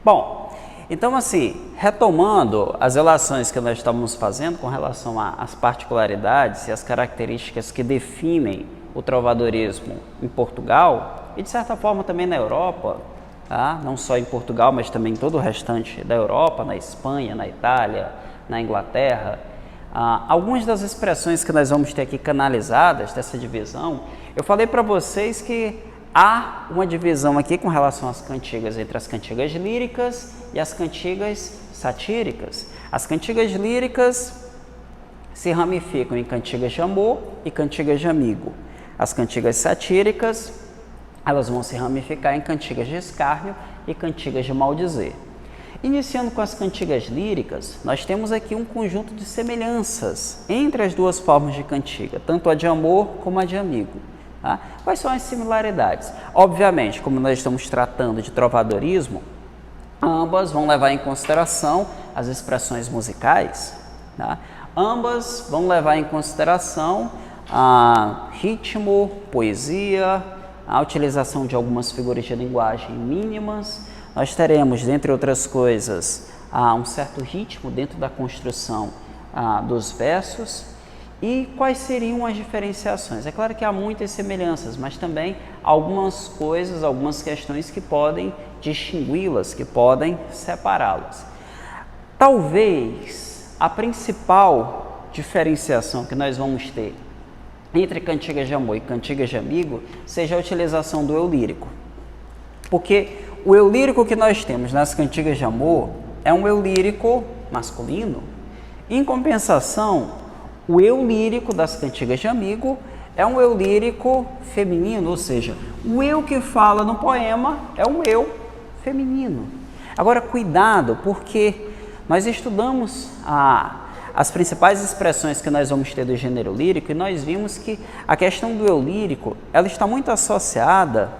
Bom, então assim, retomando as relações que nós estamos fazendo com relação às particularidades e as características que definem o trovadorismo em Portugal e de certa forma também na Europa, tá? Não só em Portugal, mas também em todo o restante da Europa, na Espanha, na Itália, na Inglaterra. Algumas das expressões que nós vamos ter aqui canalizadas dessa divisão, eu falei para vocês que há uma divisão aqui com relação às cantigas entre as cantigas líricas e as cantigas satíricas. As cantigas líricas se ramificam em cantigas de amor e cantigas de amigo. As cantigas satíricas, elas vão se ramificar em cantigas de escárnio e cantigas de maldizer. Iniciando com as cantigas líricas, nós temos aqui um conjunto de semelhanças entre as duas formas de cantiga, tanto a de amor como a de amigo. Tá? Quais são as similaridades? Obviamente, como nós estamos tratando de trovadorismo, ambas vão levar em consideração as expressões musicais, tá? Ambas vão levar em consideração ritmo, poesia, a utilização de algumas figuras de linguagem mínimas. Nós teremos, dentre outras coisas, um certo ritmo dentro da construção dos versos. E quais seriam as diferenciações? É claro que há muitas semelhanças, mas também algumas coisas, algumas questões que podem distingui-las, que podem separá-las. Talvez a principal diferenciação que nós vamos ter entre cantigas de amor e cantigas de amigo seja a utilização do eu lírico. Porque o eu lírico que nós temos nas cantigas de amor é um eu lírico masculino. Em compensação, o eu lírico das cantigas de amigo é um eu lírico feminino, ou seja, o eu que fala no poema é um eu feminino. Agora, cuidado, porque nós estudamos as principais expressões que nós vamos ter do gênero lírico e nós vimos que a questão do eu lírico, ela está muito associada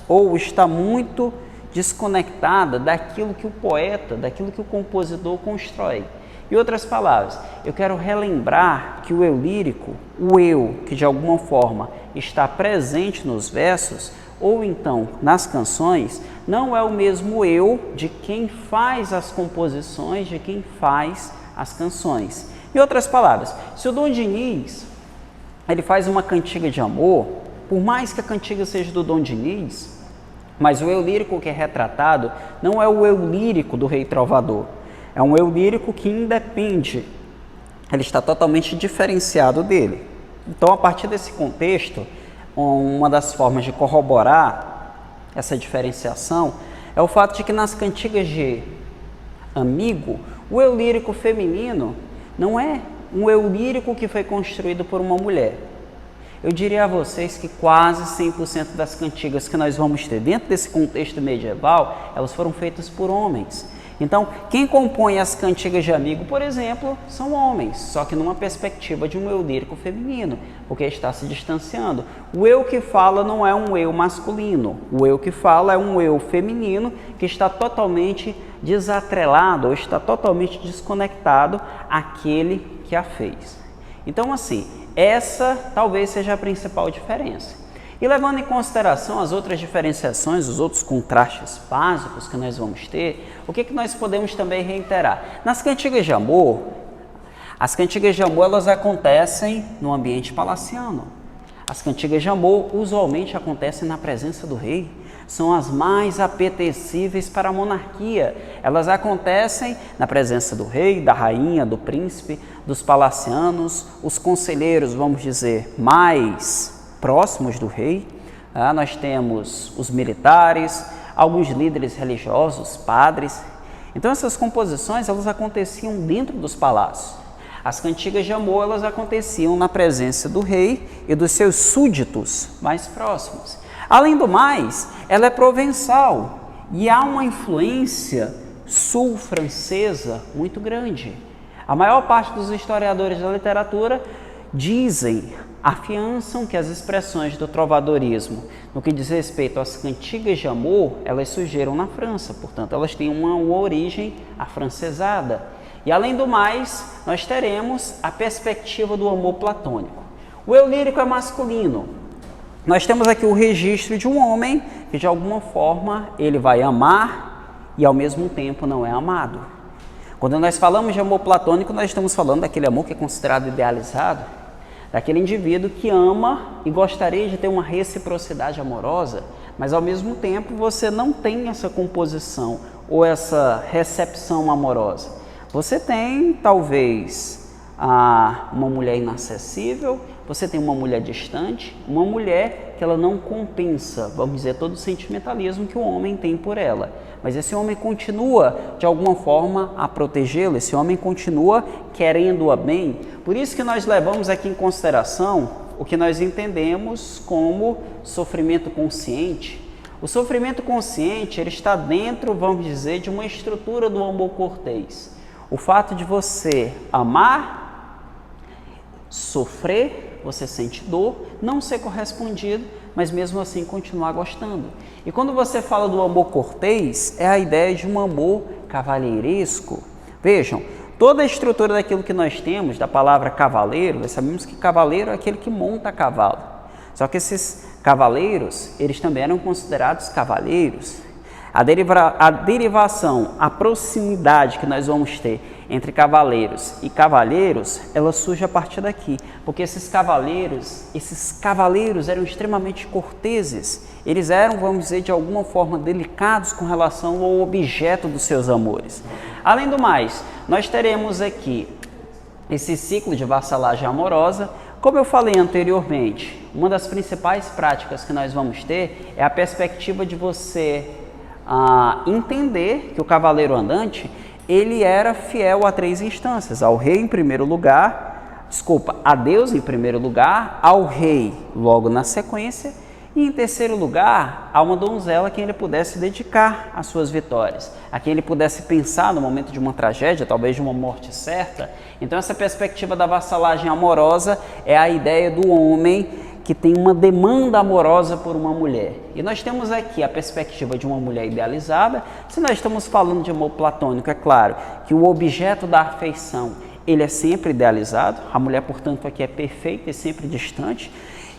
ou está muito desconectada daquilo que o poeta, daquilo que o compositor constrói. Em outras palavras, eu quero relembrar que o eu lírico, o eu que de alguma forma está presente nos versos ou então nas canções, não é o mesmo eu de quem faz as composições, de quem faz as canções. Em outras palavras, se o Dom Diniz ele faz uma cantiga de amor, por mais que a cantiga seja do Dom Diniz, mas o eu lírico que é retratado não é o eu lírico do Rei Trovador. É um eu lírico que independe, ele está totalmente diferenciado dele. Então, a partir desse contexto, uma das formas de corroborar essa diferenciação é o fato de que nas cantigas de amigo, o eu lírico feminino não é um eu lírico que foi construído por uma mulher. Eu diria a vocês que quase 100% das cantigas que nós vamos ter dentro desse contexto medieval, elas foram feitas por homens. Então, quem compõe as cantigas de amigo, por exemplo, são homens, só que numa perspectiva de um eu lírico feminino, porque está se distanciando. O eu que fala não é um eu masculino, o eu que fala é um eu feminino que está totalmente desatrelado ou está totalmente desconectado àquele que a fez. Então, assim, essa talvez seja a principal diferença. E levando em consideração as outras diferenciações, os outros contrastes básicos que nós vamos ter, o que nós podemos também reiterar? Nas cantigas de amor, as cantigas de amor elas acontecem no ambiente palaciano. As cantigas de amor usualmente acontecem na presença do rei, são as mais apetecíveis para a monarquia. Elas acontecem na presença do rei, da rainha, do príncipe, dos palacianos, os conselheiros, vamos dizer, mais próximos do rei. Nós temos os militares, alguns líderes religiosos, padres. Então essas composições elas aconteciam dentro dos palácios. As cantigas de amor elas aconteciam na presença do rei e dos seus súditos mais próximos. Além do mais, ela é provençal e há uma influência sul-francesa muito grande. A maior parte dos historiadores da literatura afiançam que as expressões do trovadorismo, no que diz respeito às cantigas de amor, elas surgiram na França, portanto, elas têm uma origem afrancesada. E, além do mais, nós teremos a perspectiva do amor platônico. O eu lírico é masculino. Nós temos aqui o registro de um homem que, de alguma forma, ele vai amar e ao mesmo tempo não é amado. Quando nós falamos de amor platônico, nós estamos falando daquele amor que é considerado idealizado, daquele indivíduo que ama e gostaria de ter uma reciprocidade amorosa, mas ao mesmo tempo você não tem essa composição ou essa recepção amorosa. Você tem, talvez, uma mulher inacessível, você tem uma mulher distante, uma mulher que ela não compensa, vamos dizer, todo o sentimentalismo que o homem tem por ela. Mas esse homem continua, de alguma forma, a protegê-la, esse homem continua querendo-a bem. Por isso que nós levamos aqui em consideração o que nós entendemos como sofrimento consciente. O sofrimento consciente, ele está dentro, vamos dizer, de uma estrutura do amor cortês. O fato de você amar, sofrer, você sente dor, não ser correspondido, mas mesmo assim continuar gostando. E quando você fala do amor cortês, é a ideia de um amor cavalheiresco. Vejam, toda a estrutura daquilo que nós temos, da palavra cavaleiro, nós sabemos que cavaleiro é aquele que monta a cavalo. Só que esses cavaleiros, eles também eram considerados cavalheiros. A derivação, a proximidade que nós vamos ter entre cavaleiros e cavalheiros, ela surge a partir daqui, porque esses cavaleiros eram extremamente corteses, eles eram, vamos dizer, de alguma forma delicados com relação ao objeto dos seus amores. Além do mais, nós teremos aqui esse ciclo de vassalagem amorosa. Como eu falei anteriormente, uma das principais práticas que nós vamos ter é a perspectiva de você entender que o cavaleiro andante, ele era fiel a 3 instâncias, ao rei em primeiro lugar, a Deus em primeiro lugar, ao rei logo na sequência, e em terceiro lugar, a uma donzela a quem ele pudesse dedicar as suas vitórias, a quem ele pudesse pensar no momento de uma tragédia, talvez de uma morte certa. Então essa perspectiva da vassalagem amorosa é a ideia do homem que tem uma demanda amorosa por uma mulher. E nós temos aqui a perspectiva de uma mulher idealizada. Se nós estamos falando de amor platônico, é claro que o objeto da afeição, ele é sempre idealizado. A mulher, portanto, aqui é perfeita e sempre distante.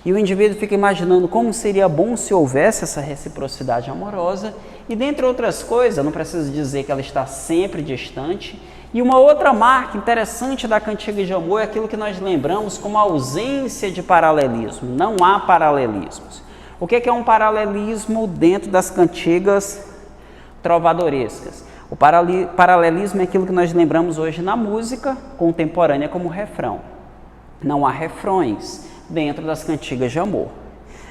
E o indivíduo fica imaginando como seria bom se houvesse essa reciprocidade amorosa. E dentre outras coisas, não preciso dizer que ela está sempre distante. E uma outra marca interessante da cantiga de amor é aquilo que nós lembramos como a ausência de paralelismo. Não há paralelismos. O que é um paralelismo dentro das cantigas trovadorescas? O paralelismo é aquilo que nós lembramos hoje na música contemporânea como refrão. Não há refrões dentro das cantigas de amor.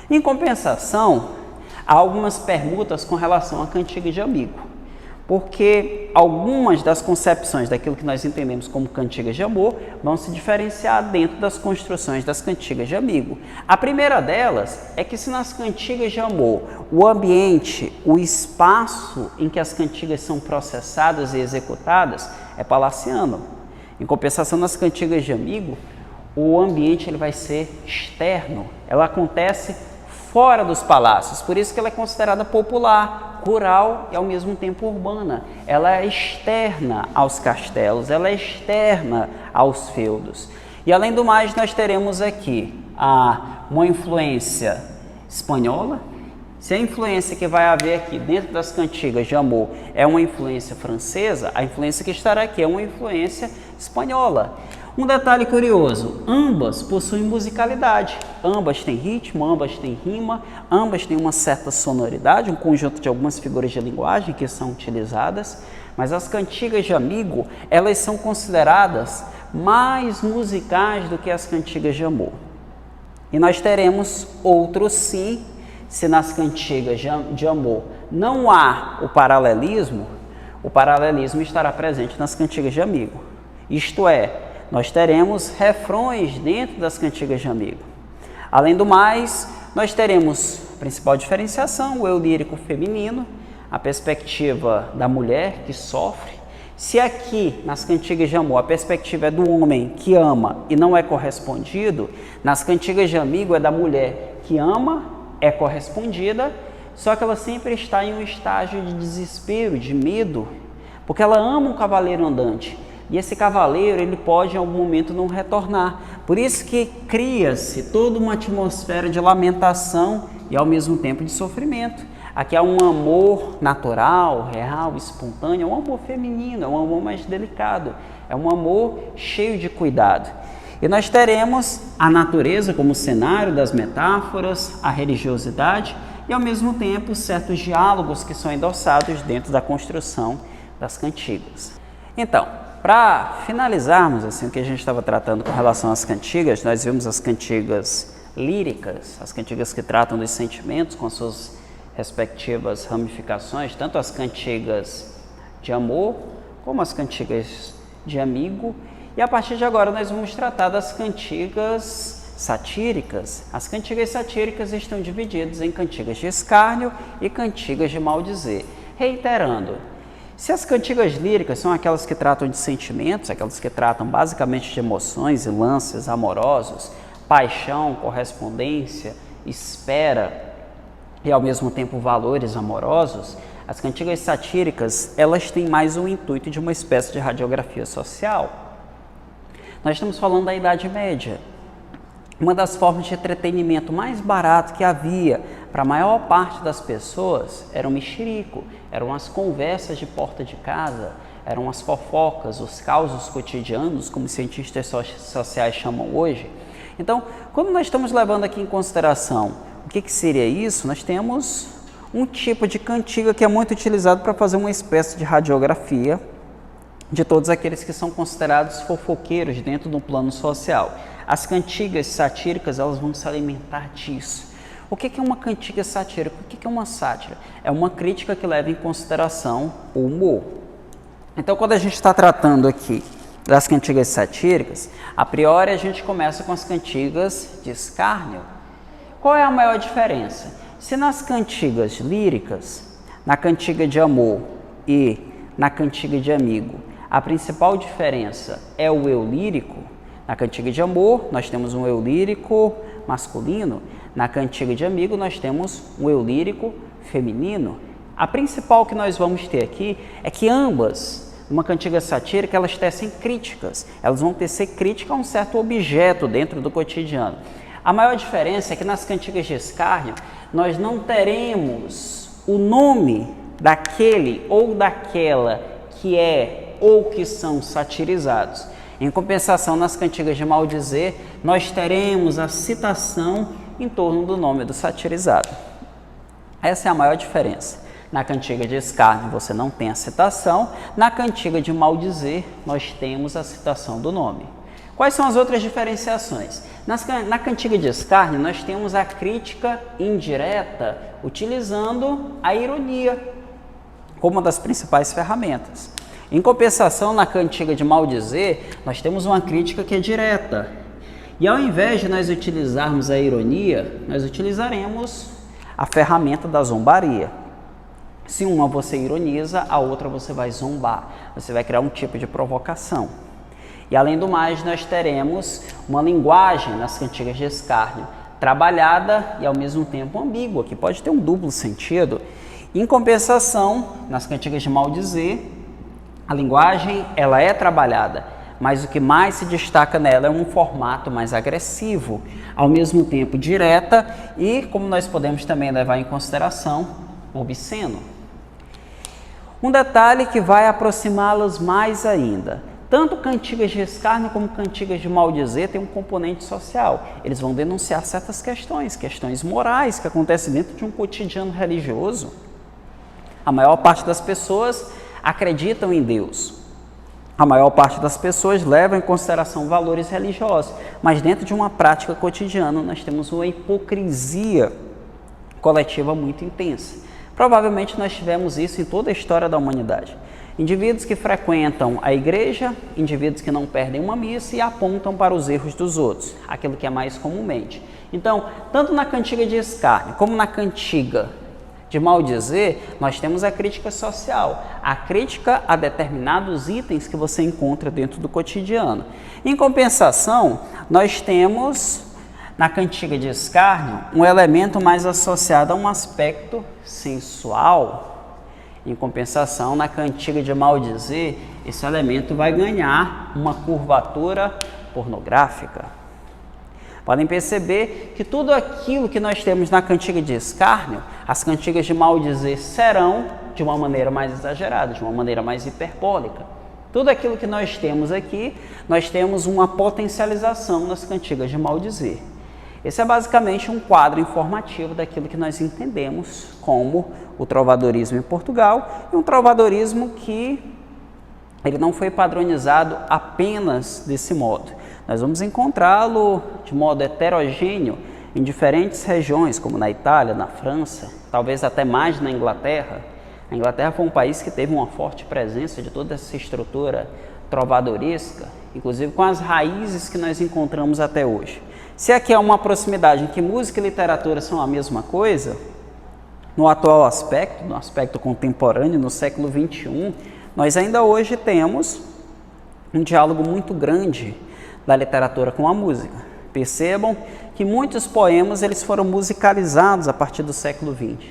Em compensação, há algumas permutas com relação à cantiga de amigo. Porque algumas das concepções daquilo que nós entendemos como cantigas de amor vão se diferenciar dentro das construções das cantigas de amigo. A primeira delas é que se nas cantigas de amor o ambiente, o espaço em que as cantigas são processadas e executadas é palaciano. Em compensação, nas cantigas de amigo, o ambiente ele vai ser externo, ela acontece fora dos palácios, por isso que ela é considerada popular, rural e ao mesmo tempo urbana. Ela é externa aos castelos, ela é externa aos feudos. E além do mais, nós teremos aqui uma influência espanhola. Se a influência que vai haver aqui dentro das cantigas de amor é uma influência francesa, a influência que estará aqui é uma influência espanhola. Um detalhe curioso, ambas possuem musicalidade, ambas têm ritmo, ambas têm rima, ambas têm uma certa sonoridade, um conjunto de algumas figuras de linguagem que são utilizadas, mas as cantigas de amigo, elas são consideradas mais musicais do que as cantigas de amor. E nós teremos outros sim, se nas cantigas de amor não há o paralelismo estará presente nas cantigas de amigo. Isto é, nós teremos refrões dentro das cantigas de amigo. Além do mais, nós teremos a principal diferenciação, o eu lírico feminino, a perspectiva da mulher que sofre. Se aqui, nas cantigas de amor, a perspectiva é do homem que ama e não é correspondido, nas cantigas de amigo é da mulher que ama, é correspondida, só que ela sempre está em um estágio de desespero, de medo, porque ela ama um cavaleiro andante. E esse cavaleiro, ele pode em algum momento não retornar. Por isso que cria-se toda uma atmosfera de lamentação e ao mesmo tempo de sofrimento. Aqui é um amor natural, real, espontâneo, é um amor feminino, é um amor mais delicado, é um amor cheio de cuidado. E nós teremos a natureza como cenário das metáforas, a religiosidade e, ao mesmo tempo, certos diálogos que são endossados dentro da construção das cantigas. Então, para finalizarmos assim, o que a gente estava tratando com relação às cantigas, nós vimos as cantigas líricas, as cantigas que tratam dos sentimentos com suas respectivas ramificações, tanto as cantigas de amor como as cantigas de amigo. E a partir de agora nós vamos tratar das cantigas satíricas. As cantigas satíricas estão divididas em cantigas de escárnio e cantigas de maldizer. Reiterando, se as cantigas líricas são aquelas que tratam de sentimentos, aquelas que tratam basicamente de emoções e lances amorosos, paixão, correspondência, espera e ao mesmo tempo valores amorosos, as cantigas satíricas, elas têm mais o intuito de uma espécie de radiografia social. Nós estamos falando da Idade Média. Uma das formas de entretenimento mais barato que havia para a maior parte das pessoas era o mexerico, eram as conversas de porta de casa, eram as fofocas, os causos cotidianos, como cientistas sociais chamam hoje. Então, quando nós estamos levando aqui em consideração o que seria isso, nós temos um tipo de cantiga que é muito utilizado para fazer uma espécie de radiografia de todos aqueles que são considerados fofoqueiros dentro do plano social. As cantigas satíricas, elas vão se alimentar disso. O que é uma cantiga satírica? O que é uma sátira? É uma crítica que leva em consideração o humor. Então, quando a gente está tratando aqui das cantigas satíricas, a priori a gente começa com as cantigas de escárnio. Qual é a maior diferença? Se nas cantigas líricas, na cantiga de amor e na cantiga de amigo, a principal diferença é o eu lírico, na cantiga de amor nós temos um eu lírico masculino, na cantiga de amigo nós temos um eu lírico feminino. A principal que nós vamos ter aqui é que ambas, numa cantiga satírica, elas tecem críticas, elas vão tecer crítica a um certo objeto dentro do cotidiano. A maior diferença é que nas cantigas de escárnio nós não teremos o nome daquele ou daquela que é ou que são satirizados. Em compensação, nas cantigas de maldizer, nós teremos a citação em torno do nome do satirizado. Essa é a maior diferença. Na cantiga de escárnio você não tem a citação, na cantiga de maldizer nós temos a citação do nome. Quais são as outras diferenciações? Na cantiga de escárnio nós temos a crítica indireta utilizando a ironia como uma das principais ferramentas. Em compensação, na cantiga de maldizer, nós temos uma crítica que é direta. E ao invés de nós utilizarmos a ironia, nós utilizaremos a ferramenta da zombaria. Se uma você ironiza, a outra você vai zombar. Você vai criar um tipo de provocação. E além do mais, nós teremos uma linguagem nas cantigas de escárnio trabalhada e ao mesmo tempo ambígua, que pode ter um duplo sentido. Em compensação, nas cantigas de maldizer, a linguagem ela é trabalhada, mas o que mais se destaca nela é um formato mais agressivo, ao mesmo tempo direta e, como nós podemos também levar em consideração, obsceno. Um detalhe que vai aproximá-las mais ainda. Tanto cantigas de escárnio como cantigas de maldizer têm um componente social. Eles vão denunciar certas questões morais que acontecem dentro de um cotidiano religioso. A maior parte das pessoas acreditam em Deus. A maior parte das pessoas leva em consideração valores religiosos, mas dentro de uma prática cotidiana nós temos uma hipocrisia coletiva muito intensa. Provavelmente nós tivemos isso em toda a história da humanidade. Indivíduos que frequentam a igreja, indivíduos que não perdem uma missa e apontam para os erros dos outros, aquilo que é mais comumente. Então, tanto na cantiga de escárnio como na cantiga de maldizer, nós temos a crítica social, a crítica a determinados itens que você encontra dentro do cotidiano. Em compensação, nós temos na cantiga de escárnio um elemento mais associado a um aspecto sensual. Em compensação, na cantiga de maldizer, esse elemento vai ganhar uma curvatura pornográfica. Podem perceber que tudo aquilo que nós temos na cantiga de escárnio, as cantigas de maldizer serão de uma maneira mais exagerada, de uma maneira mais hiperbólica. Tudo aquilo que nós temos aqui, nós temos uma potencialização nas cantigas de maldizer. Esse é basicamente um quadro informativo daquilo que nós entendemos como o trovadorismo em Portugal, e um trovadorismo que ele não foi padronizado apenas desse modo. Nós vamos encontrá-lo de modo heterogêneo em diferentes regiões, como na Itália, na França, talvez até mais na Inglaterra. A Inglaterra foi um país que teve uma forte presença de toda essa estrutura trovadoresca, inclusive com as raízes que nós encontramos até hoje. Se aqui há uma proximidade em que música e literatura são a mesma coisa, no atual aspecto, no aspecto contemporâneo, no século XXI, nós ainda hoje temos um diálogo muito grande da literatura com a música. Percebam que muitos poemas eles foram musicalizados a partir do século XX.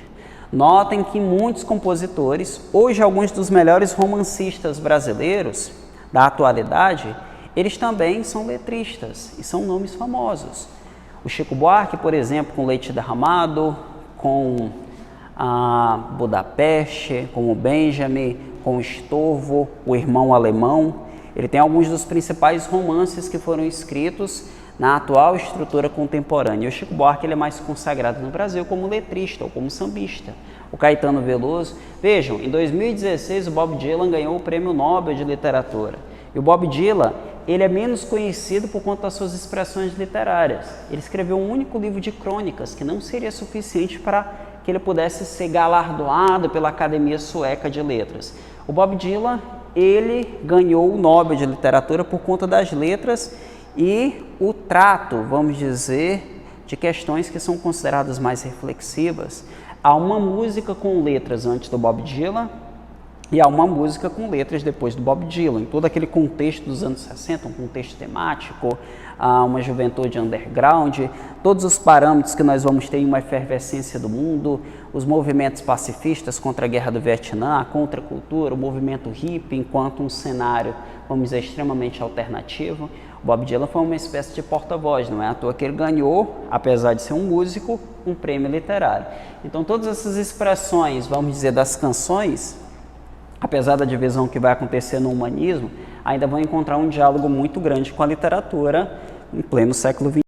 Notem que muitos compositores, hoje alguns dos melhores romancistas brasileiros da atualidade, eles também são letristas e são nomes famosos. O Chico Buarque, por exemplo, com Leite Derramado, com a Budapeste, com o Benjamin, com o Estorvo, o Irmão Alemão. Ele tem alguns dos principais romances que foram escritos na atual estrutura contemporânea. E o Chico Buarque ele é mais consagrado no Brasil como letrista ou como sambista. O Caetano Veloso. Vejam, em 2016 o Bob Dylan ganhou o Prêmio Nobel de Literatura. E o Bob Dylan ele é menos conhecido por conta das suas expressões literárias. Ele escreveu um único livro de crônicas que não seria suficiente para que ele pudesse ser galardoado pela Academia Sueca de Letras. O Bob Dylan ele ganhou o Nobel de Literatura por conta das letras e o trato, vamos dizer, de questões que são consideradas mais reflexivas. Há uma música com letras antes do Bob Dylan e há uma música com letras depois do Bob Dylan. Em todo aquele contexto dos anos 60, um contexto temático, uma juventude underground, todos os parâmetros que nós vamos ter em uma efervescência do mundo, os movimentos pacifistas contra a guerra do Vietnã, a contracultura, o movimento hippie enquanto um cenário, vamos dizer, extremamente alternativo. O Bob Dylan foi uma espécie de porta-voz, não é à toa que ele ganhou, apesar de ser um músico, um prêmio literário. Então todas essas expressões, vamos dizer, das canções, apesar da divisão que vai acontecer no humanismo, ainda vão encontrar um diálogo muito grande com a literatura em pleno século XX.